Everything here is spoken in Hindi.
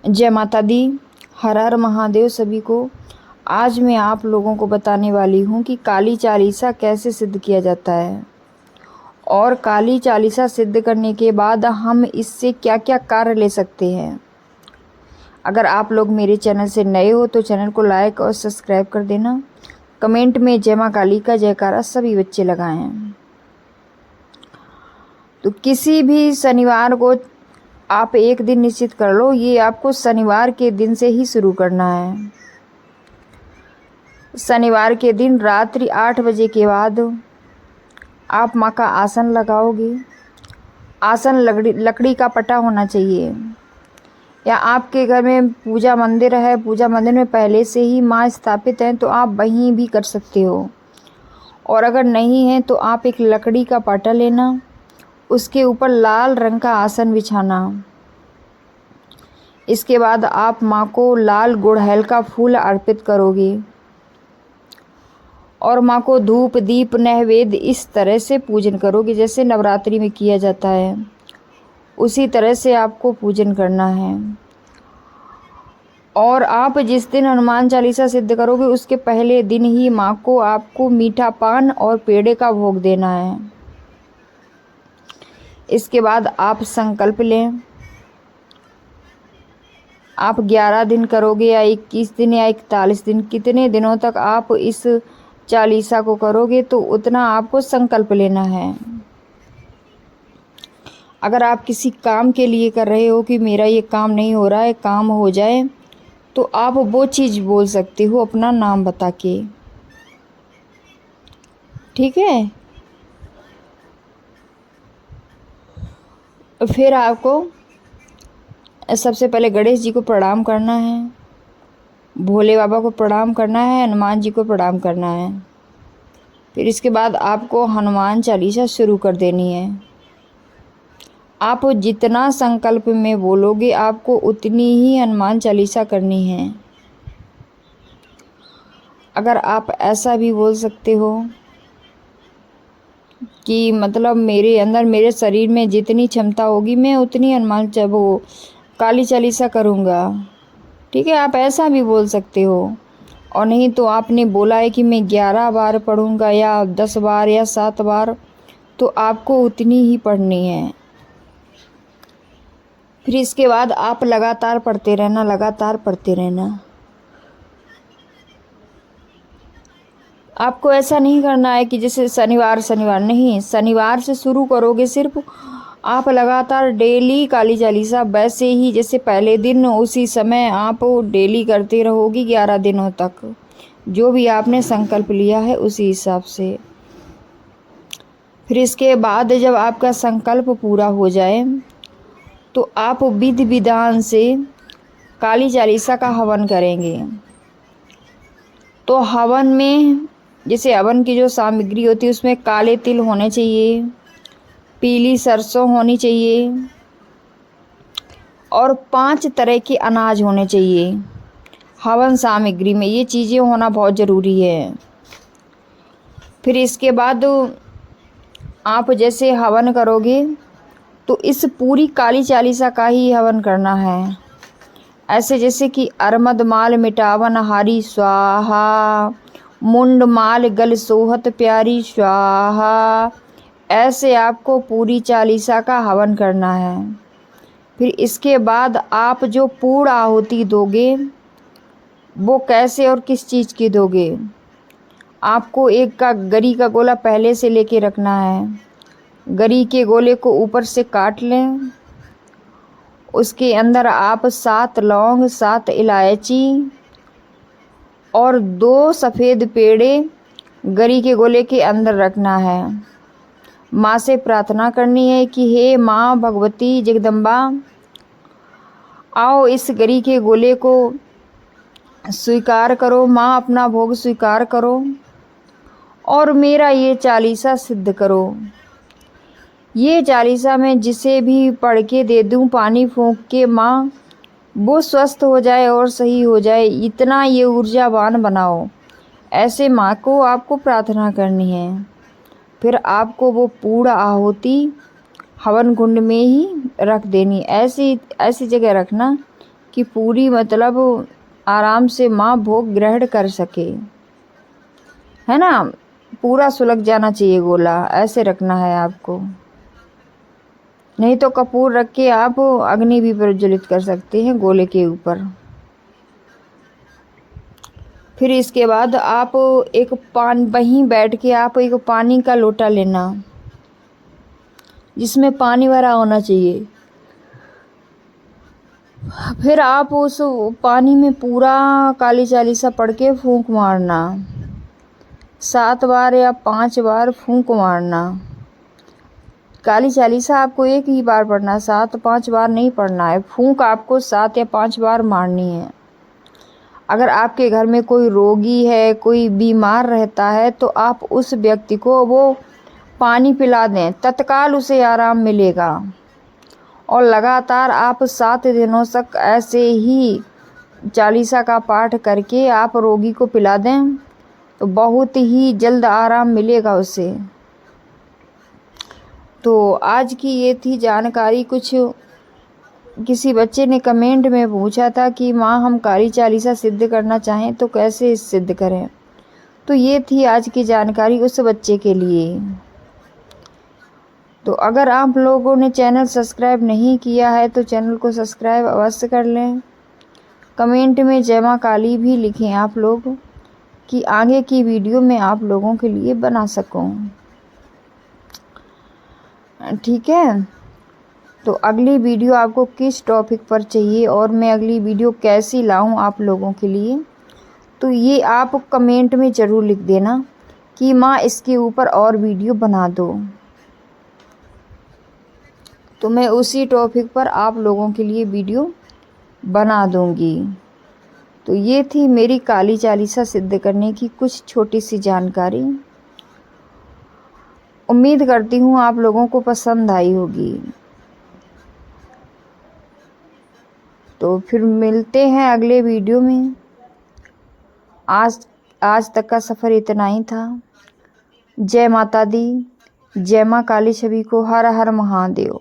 जय माता दी। हर हर महादेव सभी को। आज मैं आप लोगों को बताने वाली हूँ कि काली चालीसा कैसे सिद्ध किया जाता है और काली चालीसा सिद्ध करने के बाद हम इससे क्या क्या कार्य ले सकते हैं। अगर आप लोग मेरे चैनल से नए हो तो चैनल को लाइक और सब्सक्राइब कर देना। कमेंट में जय माँ काली का जयकारा सभी बच्चे लगाएं। तो किसी भी शनिवार को आप एक दिन निश्चित कर लो, ये आपको शनिवार के दिन से ही शुरू करना है। शनिवार के दिन रात्रि 8 बजे के बाद आप माँ का आसन लगाओगे। आसन लकड़ी का पटा होना चाहिए, या आपके घर में पूजा मंदिर है, पूजा मंदिर में पहले से ही माँ स्थापित हैं तो आप वहीं भी कर सकते हो। और अगर नहीं है तो आप एक लकड़ी का पाटा लेना, उसके ऊपर लाल रंग का आसन बिछाना। इसके बाद आप माँ को लाल गुड़हल का फूल अर्पित करोगे और माँ को धूप दीप नैवेद्य इस तरह से पूजन करोगे जैसे नवरात्रि में किया जाता है, उसी तरह से आपको पूजन करना है। और आप जिस दिन हनुमान चालीसा सिद्ध करोगे उसके पहले दिन ही माँ को आपको मीठा पान और पेड़े का भोग देना है। इसके बाद आप संकल्प लें। आप 11 दिन करोगे या 21 दिन या 41 दिन, कितने दिनों तक आप इस चालीसा को करोगे तो उतना आपको संकल्प लेना है। अगर आप किसी काम के लिए कर रहे हो कि मेरा ये काम नहीं हो रहा है, काम हो जाए, तो आप वो चीज़ बोल सकते हो अपना नाम बता के। ठीक है। फिर आपको सबसे पहले गणेश जी को प्रणाम करना है, भोले बाबा को प्रणाम करना है, हनुमान जी को प्रणाम करना है। फिर इसके बाद आपको हनुमान चालीसा शुरू कर देनी है। आप जितना संकल्प में बोलोगे आपको उतनी ही हनुमान चालीसा करनी है। अगर आप ऐसा भी बोल सकते हो कि मतलब मेरे अंदर, मेरे शरीर में जितनी क्षमता होगी मैं उतनी वो काली चालीसा करूँगा। ठीक है, आप ऐसा भी बोल सकते हो। और नहीं तो आपने बोला है कि मैं 11 बार पढ़ूँगा या 10 बार या 7 बार, तो आपको उतनी ही पढ़नी है। फिर इसके बाद आप लगातार पढ़ते रहना, लगातार पढ़ते रहना। आपको ऐसा नहीं करना है कि जैसे शनिवार शनिवार नहीं, शनिवार से शुरू करोगे सिर्फ आप लगातार डेली काली चालीसा, वैसे ही जैसे पहले दिन उसी समय आप डेली करते रहोगी 11 दिनों तक, जो भी आपने संकल्प लिया है उसी हिसाब से। फिर इसके बाद जब आपका संकल्प पूरा हो जाए तो आप विधि विधान से काली चालीसा का हवन करेंगे। तो हवन में जैसे हवन की जो सामग्री होती है उसमें काले तिल होने चाहिए, पीली सरसों होनी चाहिए और 5 तरह के अनाज होने चाहिए हवन सामग्री में। ये चीज़ें होना बहुत ज़रूरी है। फिर इसके बाद आप जैसे हवन करोगे तो इस पूरी काली चालीसा का ही हवन करना है। ऐसे जैसे कि अरमद माल मिटावन हारी स्वाहा, मुंड माल गल सोहत प्यारी स्वाहा, ऐसे आपको पूरी चालीसा का हवन करना है। फिर इसके बाद आप जो पूर्ण आहुति दोगे वो कैसे और किस चीज़ की दोगे। आपको एक का गरी का गोला पहले से लेके रखना है। गरी के गोले को ऊपर से काट लें, उसके अंदर आप 7 लौंग, 7 इलायची और 2 सफ़ेद पेड़े गरी के गोले के अंदर रखना है। माँ से प्रार्थना करनी है कि हे माँ भगवती जगदम्बा, आओ इस गरी के गोले को स्वीकार करो, माँ अपना भोग स्वीकार करो और मेरा ये चालीसा सिद्ध करो। ये चालीसा मैं जिसे भी पढ़ के दे दूँ, पानी फूंक के, माँ वो स्वस्थ हो जाए और सही हो जाए, इतना ये ऊर्जावान बनाओ। ऐसे माँ को आपको प्रार्थना करनी है। फिर आपको वो पूर्ण आहुति हवन कुंड में ही रख देनी। ऐसी ऐसी जगह रखना कि पूरी मतलब आराम से माँ भोग ग्रहण कर सके, है ना। पूरा सुलग जाना चाहिए गोला, ऐसे रखना है आपको। नहीं तो कपूर रख के आप अग्नि भी प्रज्वलित कर सकते हैं गोले के ऊपर। फिर इसके बाद आप वहीं बैठ के आप एक पानी का लोटा लेना जिसमें पानी भरा होना चाहिए। फिर आप उस पानी में पूरा काली चालीसा पढ़ के फूंक मारना, 7 बार या 5 बार फूंक मारना। काली चालीसा आपको एक ही बार पढ़ना, 7-5 बार नहीं पढ़ना है। फूंक आपको 7 या 5 बार मारनी है। अगर आपके घर में कोई रोगी है, कोई बीमार रहता है, तो आप उस व्यक्ति को वो पानी पिला दें, तत्काल उसे आराम मिलेगा। और लगातार आप 7 दिनों तक ऐसे ही चालीसा का पाठ करके आप रोगी को पिला दें तो बहुत ही जल्द आराम मिलेगा उसे। तो आज की ये थी जानकारी। कुछ किसी बच्चे ने कमेंट में पूछा था कि माँ हम काली चालीसा सिद्ध करना चाहें तो कैसे सिद्ध करें, तो ये थी आज की जानकारी उस बच्चे के लिए। तो अगर आप लोगों ने चैनल सब्सक्राइब नहीं किया है तो चैनल को सब्सक्राइब अवश्य कर लें। कमेंट में जय माँ काली भी लिखें आप लोग कि आगे की वीडियो मैं आप लोगों के लिए बना सकूं, ठीक है। तो अगली वीडियो आपको किस टॉपिक पर चाहिए और मैं अगली वीडियो कैसी लाऊं आप लोगों के लिए, तो ये आप कमेंट में ज़रूर लिख देना कि माँ इसके ऊपर और वीडियो बना दो, तो मैं उसी टॉपिक पर आप लोगों के लिए वीडियो बना दूंगी। तो ये थी मेरी काली चालीसा सिद्ध करने की कुछ छोटी सी जानकारी। उम्मीद करती हूँ आप लोगों को पसंद आई होगी। तो फिर मिलते हैं अगले वीडियो में। आज तक का सफ़र इतना ही था। जय माता दी, जय माँ काली। सभी को हर हर महादेव।